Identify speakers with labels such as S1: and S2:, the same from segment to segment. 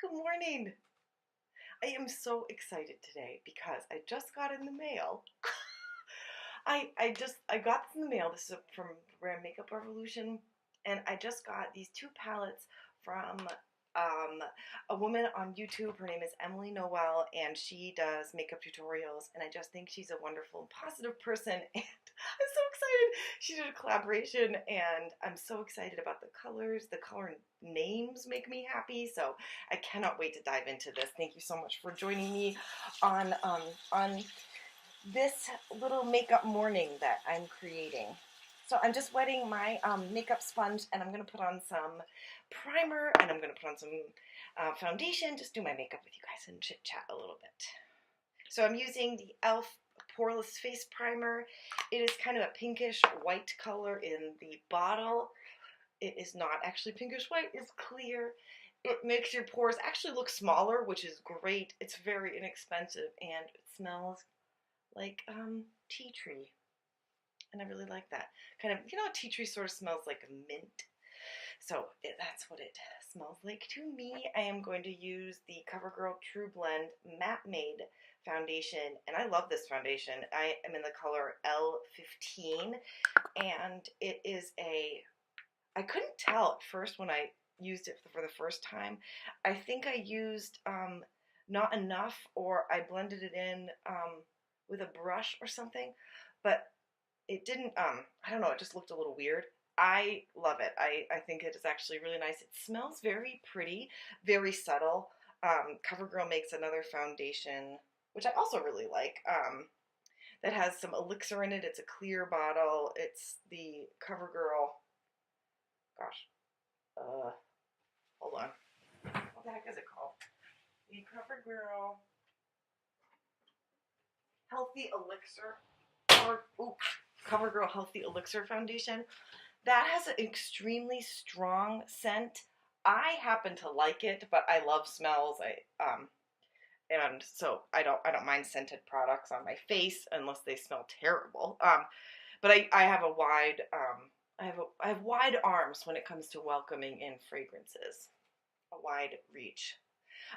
S1: Good morning. I am so excited today because I just got in the mail. I got this in the mail. This is from Brand Makeup Revolution, and I just got these two palettes from um, a woman on YouTube. Her name is Emily Noel, and she does makeup tutorials. And I just think she's a wonderful and positive person. And I'm so excited. She did a collaboration, and I'm so excited about the colors. The color names make me happy, so I cannot wait to dive into this. Thank you so much for joining me on this little makeup morning that I'm creating. So I'm just wetting my makeup sponge, and I'm going to put on some primer, and I'm going to put on some foundation, just do my makeup with you guys and chit chat a little bit. So I'm using the e.l.f. Poreless Face Primer. It is kind of a pinkish white color in the bottle. It is not actually pinkish white, it's clear. It makes your pores actually look smaller, which is great. It's very inexpensive, and it smells like tea tree. And I really like that. Kind of, tea tree sort of smells like a mint. So that's what it smells like to me. I am going to use the CoverGirl True Blend Matte Made foundation, and I love this foundation. I am in the color L15, and it is I couldn't tell at first when I used it for the first time. I think I used not enough, or I blended it in with a brush or something, but it didn't, I don't know, it just looked a little weird. I love it. I think it is actually really nice. It smells very pretty, very subtle. CoverGirl makes another foundation, which I also really like, that has some elixir in it. It's a clear bottle. It's the CoverGirl, gosh, hold on. What the heck is it called? The CoverGirl Healthy Elixir, or CoverGirl Healthy Elixir Foundation. That has an extremely strong scent. I happen to like it, but I love smells. And so I don't mind scented products on my face unless they smell terrible. But I have a wide I have wide arms when it comes to welcoming in fragrances. A wide reach.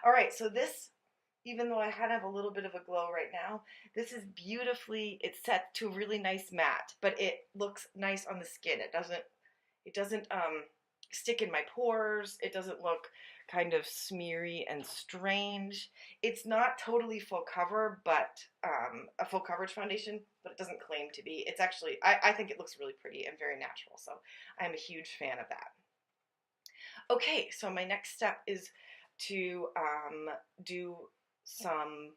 S1: All right, so this, even though I kind of have a little bit of a glow right now, this is beautifully, it's set to a really nice matte, but it looks nice on the skin. It doesn't stick in my pores. It doesn't look kind of smeary and strange. It's not totally full cover, but a full coverage foundation, but it doesn't claim to be. It's actually, I think it looks really pretty and very natural, so I'm a huge fan of that. Okay, so my next step is to do some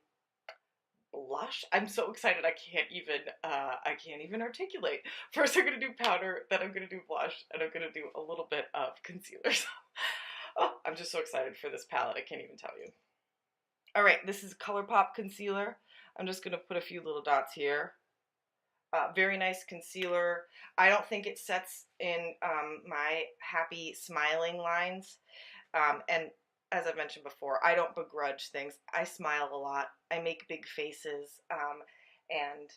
S1: blush. I'm so excited I can't even articulate. First I'm gonna do powder, then I'm gonna do blush, and I'm gonna do a little bit of concealer. So, oh, I'm just so excited for this palette, I can't even tell you. Alright, this is ColourPop concealer. I'm just gonna put a few little dots here. Very nice concealer. I don't think it sets in my happy smiling lines. And as I've mentioned before, I don't begrudge things. I smile a lot. I make big faces, and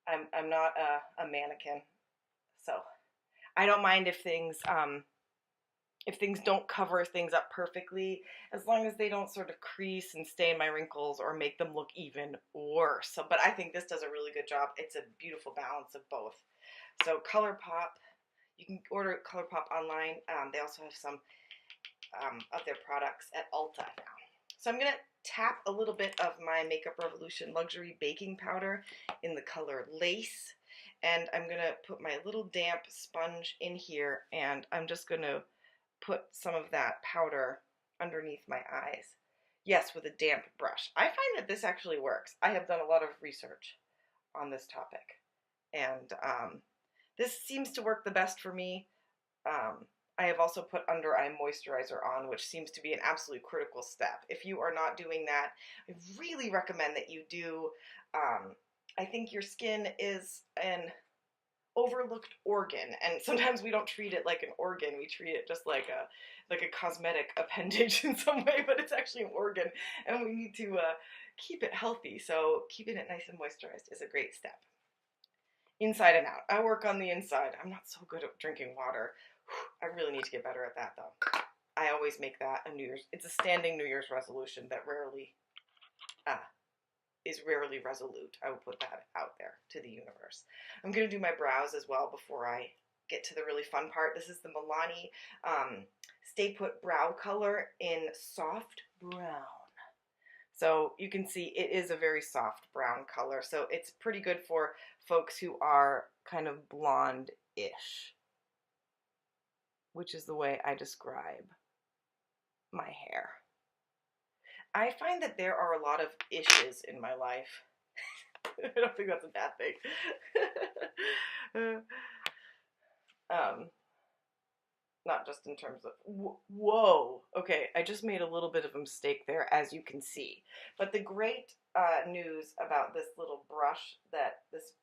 S1: I'm not a mannequin, so I don't mind if things don't cover things up perfectly, as long as they don't sort of crease and stain my wrinkles or make them look even worse. So, but I think this does a really good job. It's a beautiful balance of both. So ColourPop, you can order ColourPop online. They also have some of their products at Ulta now. So I'm going to tap a little bit of my Makeup Revolution Luxury Baking Powder in the color Lace, and I'm going to put my little damp sponge in here, and I'm just going to put some of that powder underneath my eyes. Yes, with a damp brush. I find that this actually works. I have done a lot of research on this topic, and this seems to work the best for me. I have also put under eye moisturizer on, which seems to be an absolute critical step. If you are not doing that, I really recommend that you do. I think your skin is an overlooked organ, and sometimes we don't treat it like an organ. We treat it just like a cosmetic appendage in some way, but it's actually an organ, and we need to keep it healthy. So keeping it nice and moisturized is a great step. Inside and out. I work on the inside. I'm not so good at drinking water. I really need to get better at that, though. I always make that it's a standing New Year's resolution that is rarely resolute. I will put that out there to the universe. I'm going to do my brows as well before I get to the really fun part. This is the Milani Stay Put Brow Color in Soft Brown. So you can see it is a very soft brown color. So it's pretty good for folks who are kind of blonde-ish, which is the way I describe my hair. I find that there are a lot of ishes in my life. I don't think that's a bad thing. Not just in terms of, whoa, okay, I just made a little bit of a mistake there, as you can see. But the great news about this little brush that this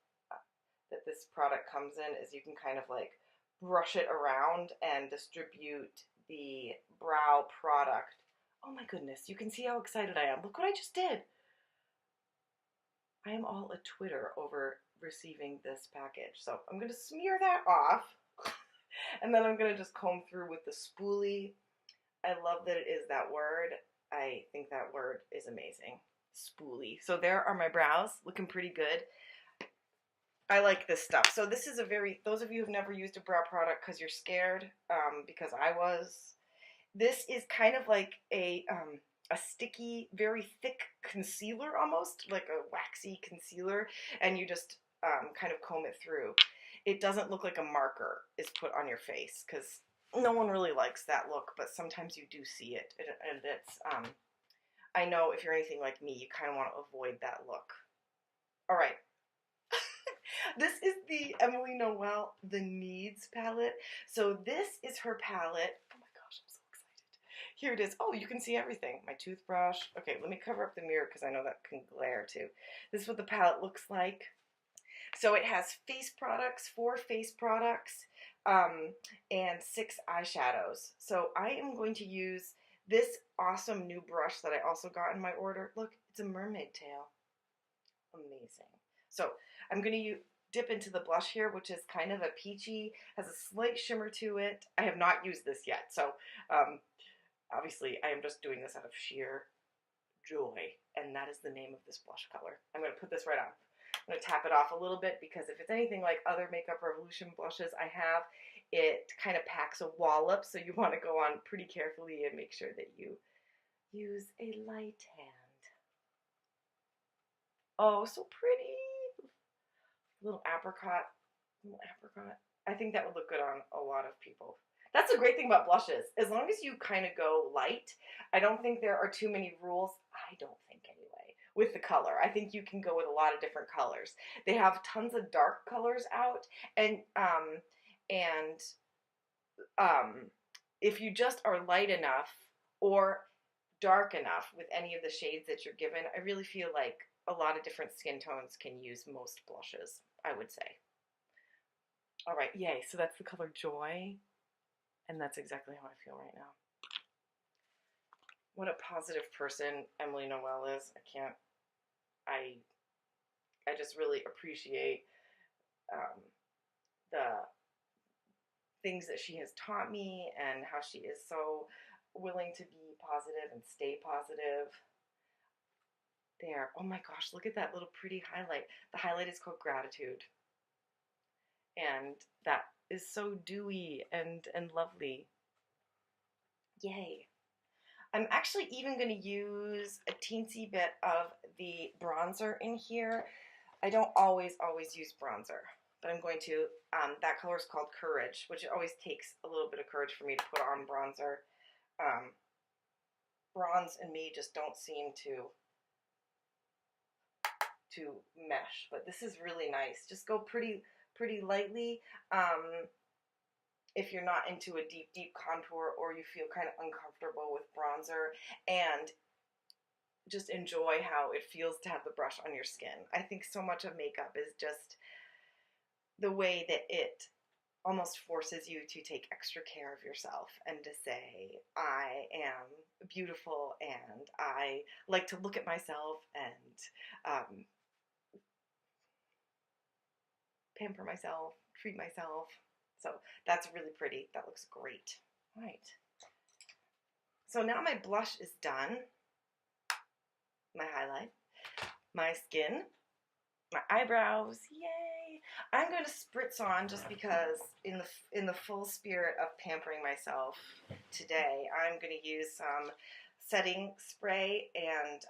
S1: product comes in is you can kind of like brush it around and distribute the brow product. Oh my goodness, you can see how excited I am. Look what I just did. I am all a Twitter over receiving this package. So I'm going to smear that off. And then I'm going to just comb through with the spoolie. I love that it is that word. I think that word is amazing. Spoolie. So there are my brows, looking pretty good. I like this stuff. So this is those of you who've never used a brow product because you're scared, because I was, this is kind of like a sticky, very thick concealer almost, like a waxy concealer, and you just kind of comb it through. It doesn't look like a marker is put on your face because no one really likes that look, but sometimes you do see it, and it's, I know if you're anything like me, you kind of want to avoid that look. All right. This is the Emily Noel The Needs palette. So this is her palette. Oh my gosh, I'm so excited. Here it is. Oh, you can see everything. My toothbrush. Okay, let me cover up the mirror because I know that can glare too. This is what the palette looks like. So it has face products, 4 face products, and 6 eyeshadows. So I am going to use this awesome new brush that I also got in my order. Look, it's a mermaid tail. Amazing. So I'm going to dip into the blush here, which is kind of a peachy, has a slight shimmer to it. I have not used this yet, so obviously I am just doing this out of sheer joy, and that is the name of this blush color. I'm going to put this right on. I'm going to tap it off a little bit because if it's anything like other Makeup Revolution blushes I have, it kind of packs a wallop, so you want to go on pretty carefully and make sure that you use a light hand. Oh, so pretty. Little apricot. I think that would look good on a lot of people. That's the great thing about blushes. As long as you kind of go light, I don't think there are too many rules. I don't think anyway. With the color, I think you can go with a lot of different colors. They have tons of dark colors out, and if you just are light enough or dark enough with any of the shades that you're given, I really feel like a lot of different skin tones can use most blushes, I would say. All right, yay. So that's the color Joy, and that's exactly how I feel right now. What a positive person Emily Noel is. I just really appreciate the things that she has taught me and how she is so willing to be positive and stay positive. There. Oh my gosh, look at that little pretty highlight. The highlight is called Gratitude. And that is so dewy and lovely. Yay. I'm actually even going to use a teensy bit of the bronzer in here. I don't always use bronzer, but I'm going to. That color is called Courage, which it always takes a little bit of courage for me to put on bronzer. Bronze and me just don't seem to mesh, but this is really nice. Just go pretty lightly. If you're not into a deep contour or you feel kind of uncomfortable with bronzer, and just enjoy how it feels to have the brush on your skin. I think so much of makeup is just the way that it almost forces you to take extra care of yourself and to say, I am beautiful and I like to look at myself and pamper myself, treat myself. So that's really pretty. That looks great. All right. So now my blush is done, my highlight, my skin, my eyebrows, yay! I'm going to spritz on just because in the full spirit of pampering myself today, I'm going to use some setting spray and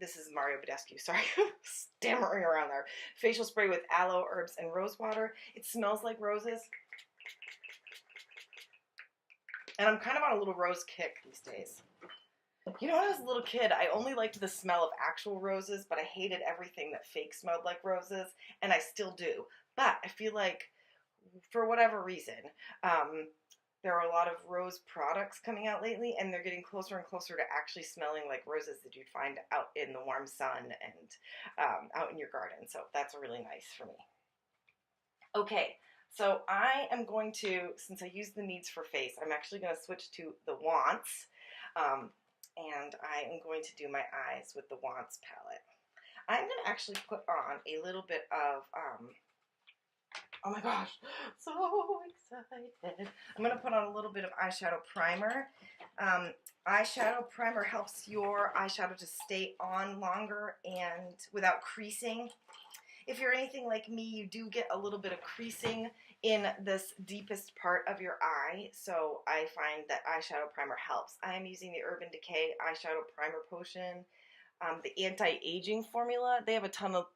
S1: this is Mario Badescu, sorry, stammering around there. Facial spray with aloe, herbs, and rose water. It smells like roses. And I'm kind of on a little rose kick these days. You know, when I was a little kid, I only liked the smell of actual roses, but I hated everything that fake smelled like roses, and I still do. But I feel like, for whatever reason, there are a lot of rose products coming out lately, and they're getting closer and closer to actually smelling like roses that you'd find out in the warm sun and out in your garden. So that's really nice for me. Okay, so I am going to, since I use the needs for face, I'm actually going to switch to the wants. And I am going to do my eyes with the Wants palette. I'm going to actually put on a little bit of, oh my gosh, so excited. I'm going to put on a little bit of eyeshadow primer. Eyeshadow primer helps your eyeshadow to stay on longer and without creasing. If you're anything like me, you do get a little bit of creasing in this deepest part of your eye, so I find that eyeshadow primer helps. I am using the Urban Decay Eyeshadow Primer Potion, the anti-aging formula. They have a ton of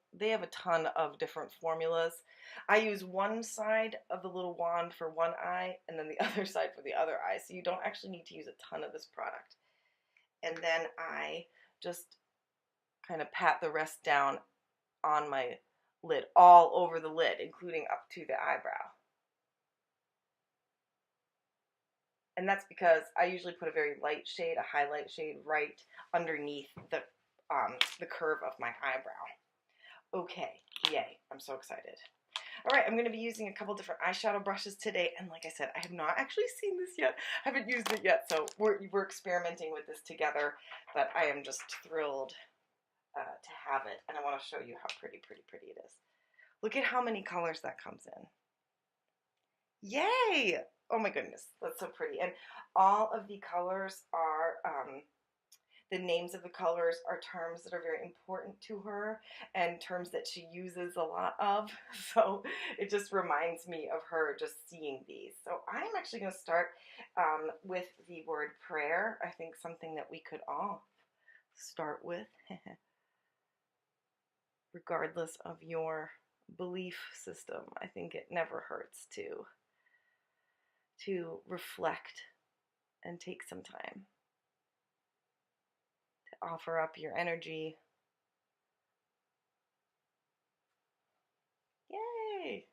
S1: different formulas. I use one side of the little wand for one eye, and then the other side for the other eye, so you don't actually need to use a ton of this product. And then I just kind of pat the rest down on my lid, all over the lid, including up to the eyebrow. And that's because I usually put a very light shade, a highlight shade, right underneath the curve of my eyebrow. Okay, yay, I'm so excited. All right, I'm going to be using a couple different eyeshadow brushes today, and like I said, I have not actually seen this yet. I haven't used it yet, so we're experimenting with this together, but I am just thrilled to have it, and I want to show you how pretty it is. Look at how many colors that comes in. Yay! Oh my goodness, that's so pretty. And all of the colors are, the names of the colors are terms that are very important to her and terms that she uses a lot of. So it just reminds me of her just seeing these. So I'm actually going to start with the word prayer. I think something that we could all start with, regardless of your belief system. I think it never hurts to reflect and take some time to offer up your energy. Yay!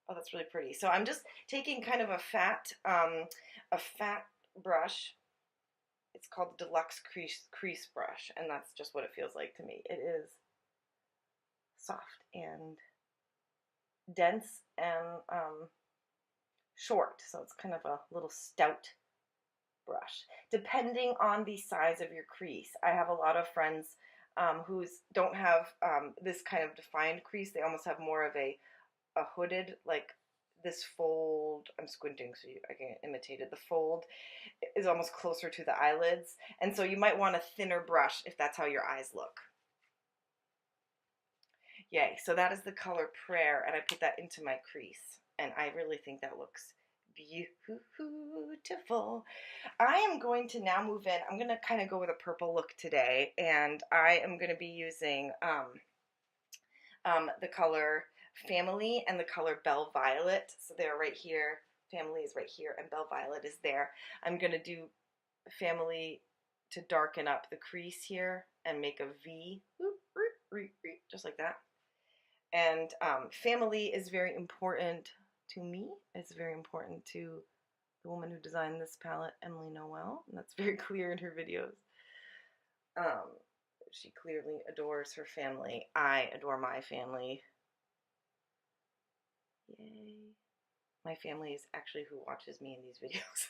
S1: Oh, that's really pretty. So I'm just taking kind of a fat brush. It's called the Deluxe Crease Brush, and that's just what it feels like to me. It is soft and dense and short, so it's kind of a little stout brush, depending on the size of your crease. I have a lot of friends who don't have this kind of defined crease. They almost have more of a hooded, like this fold. I'm squinting so I can imitate it. The fold is almost closer to the eyelids, and so you might want a thinner brush if that's how your eyes look. Yay, so that is the color Prayer, and I put that into my crease, and I really think that looks beautiful. I am going to now move in. I'm going to kind of go with a purple look today, and I am going to be using the color Family and the color Belle Violet. So they're right here. Family is right here, and Belle Violet is there. I'm going to do Family to darken up the crease here and make a V, just like that. And family is very important to me. It's very important to the woman who designed this palette, Emily Noel, and that's very clear in her videos. She clearly adores her family. I adore my family. Yay. My family is actually who watches me in these videos.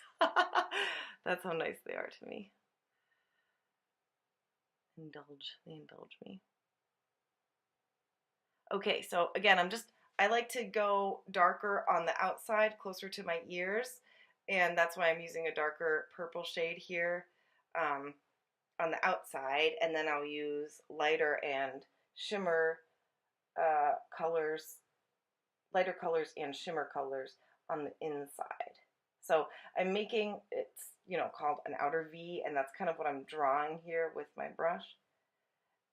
S1: That's how nice they are to me. They indulge me. Okay, so again, I like to go darker on the outside, closer to my ears, and that's why I'm using a darker purple shade here on the outside, and then I'll use lighter and shimmer colors, lighter colors and shimmer colors on the inside. So I'm making, it's, you know, called an outer V, and that's kind of what I'm drawing here with my brush.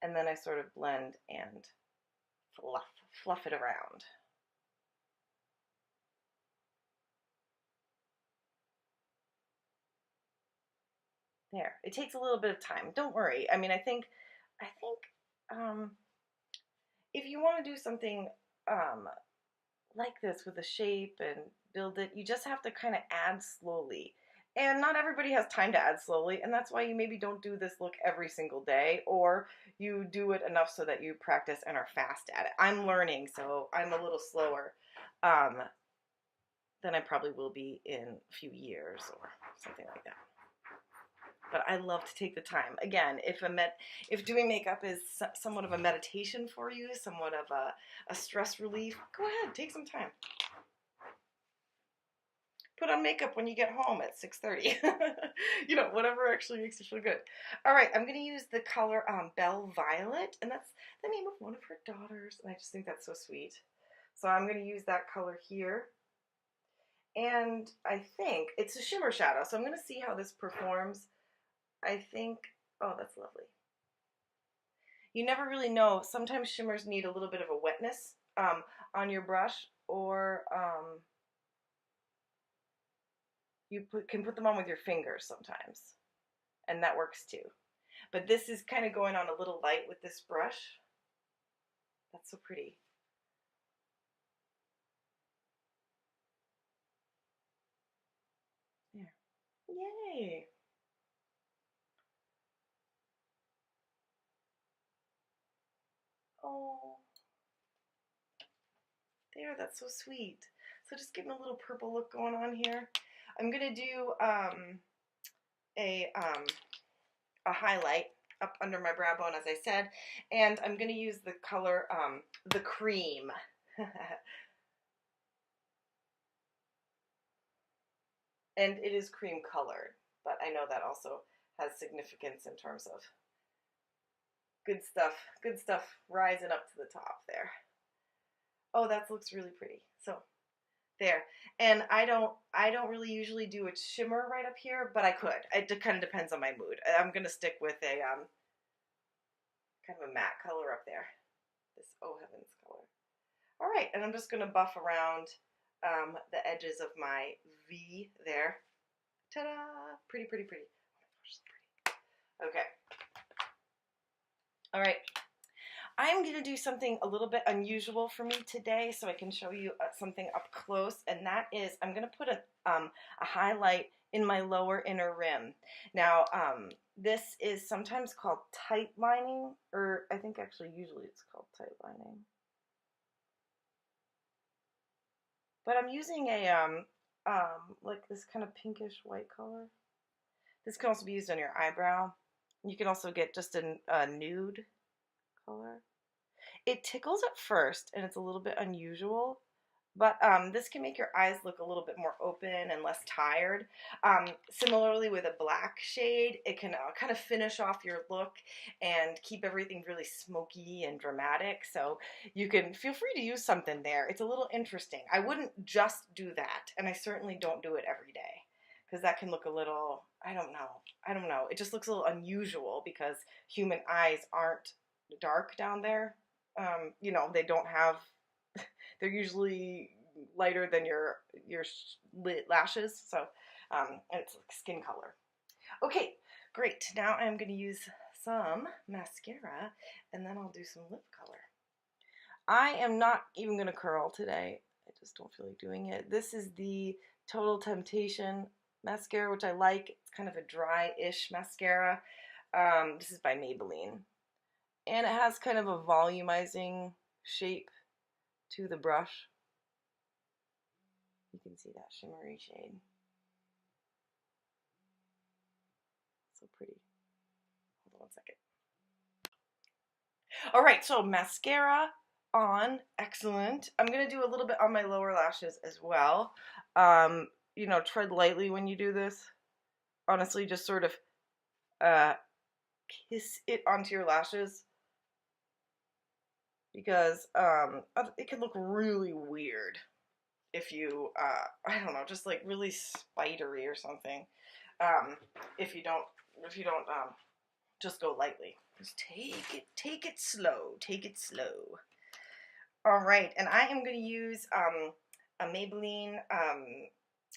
S1: And then I sort of blend and fluff it around. There. It takes a little bit of time. Don't worry. I mean, I think um, if you want to do something like this with a shape and build it, you just have to kind of add slowly. And not everybody has time to add slowly, and that's why you maybe don't do this look every single day, or you do it enough so that you practice and are fast at it. I'm learning, so I'm a little slower than I probably will be in a few years or something like that. But I love to take the time. Again, if doing makeup is somewhat of a meditation for you, somewhat of a stress relief, go ahead, take some time. Put on makeup when you get home at 6:30. You know, whatever actually makes you feel good. All right, I'm going to use the color Belle Violet, and that's the name of one of her daughters, and I just think that's so sweet. So I'm going to use that color here. And I think it's a shimmer shadow, so I'm going to see how this performs. I think, oh, that's lovely. You never really know. Sometimes shimmers need a little bit of a wetness on your brush, or you can put them on with your fingers sometimes, and that works too. But this is kind of going on a little light with this brush. That's so pretty. There. Yay! Oh, there, that's so sweet. So just getting a little purple look going on here. I'm gonna do a highlight up under my brow bone, as I said, and I'm gonna use the color the cream. And it is cream colored, but I know that also has significance in terms of good stuff rising up to the top there. Oh, that looks really pretty. So there. And I don't really usually do a shimmer right up here, but I could. It kind of depends on my mood. I'm gonna stick with a kind of a matte color up there. This Oh Heavens color. All right, and I'm just gonna buff around the edges of my V there. Ta-da! Pretty, pretty, pretty. Oh my gosh, so pretty. Okay. All right. I'm going to do something a little bit unusual for me today so I can show you something up close, and that is I'm going to put a highlight in my lower inner rim. Now, this is sometimes called tight lining, or I think actually usually it's called tight lining. But I'm using a like this kind of pinkish white color. This can also be used on your eyebrow. You can also get just a nude color. It tickles at first, and it's a little bit unusual, but this can make your eyes look a little bit more open and less tired. Similarly, with a black shade, it can kind of finish off your look and keep everything really smoky and dramatic, so you can feel free to use something there. It's a little interesting. I wouldn't just do that, and I certainly don't do it every day, because that can look a little, I don't know. It just looks a little unusual because human eyes aren't dark down there. You know, they don't have, they're usually lighter than your lashes, so, and it's like skin color. Okay, great. Now I'm going to use some mascara, and then I'll do some lip color. I am not even going to curl today. I just don't feel like doing it. This is the Total Temptation mascara, which I like. It's kind of a dry-ish mascara. This is by Maybelline. And it has kind of a volumizing shape to the brush. You can see that shimmery shade. So pretty. Hold on one second. All right, so mascara on. Excellent. I'm going to do a little bit on my lower lashes as well. you know, tread lightly when you do this. Honestly, just sort of kiss it onto your lashes, because it can look really weird if you I don't know, just like really spidery or something. Um, if you don't just go lightly. Just take it slow, take it slow. All right, and I am going to use a Maybelline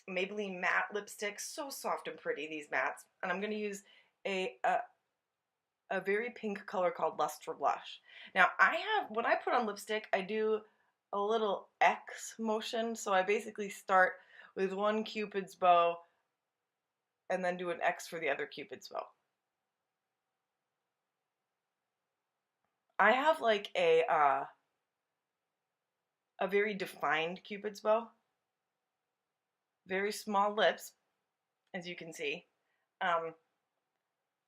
S1: matte lipstick. So soft and pretty, these mattes. And I'm going to use a very pink color called Lust for Blush. Now, when I put on lipstick, I do a little X motion. So I basically start with one Cupid's bow and then do an X for the other Cupid's bow. I have like a very defined Cupid's bow. Very small lips, as you can see.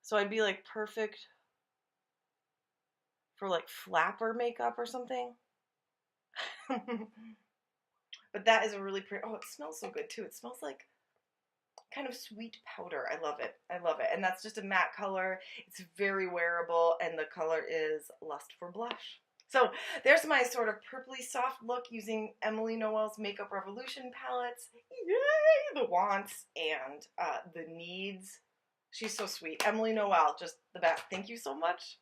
S1: So I'd be like perfect for like flapper makeup or something. But that is a really pretty, oh, it smells so good too. It smells like kind of sweet powder. I love it. I love it. And that's just a matte color. It's very wearable, and the color is Lust for Blush. So there's my sort of purpley soft look using Emily Noel's Makeup Revolution palettes. Yay! The wants and the needs. She's so sweet. Emily Noel, just the best. Thank you so much.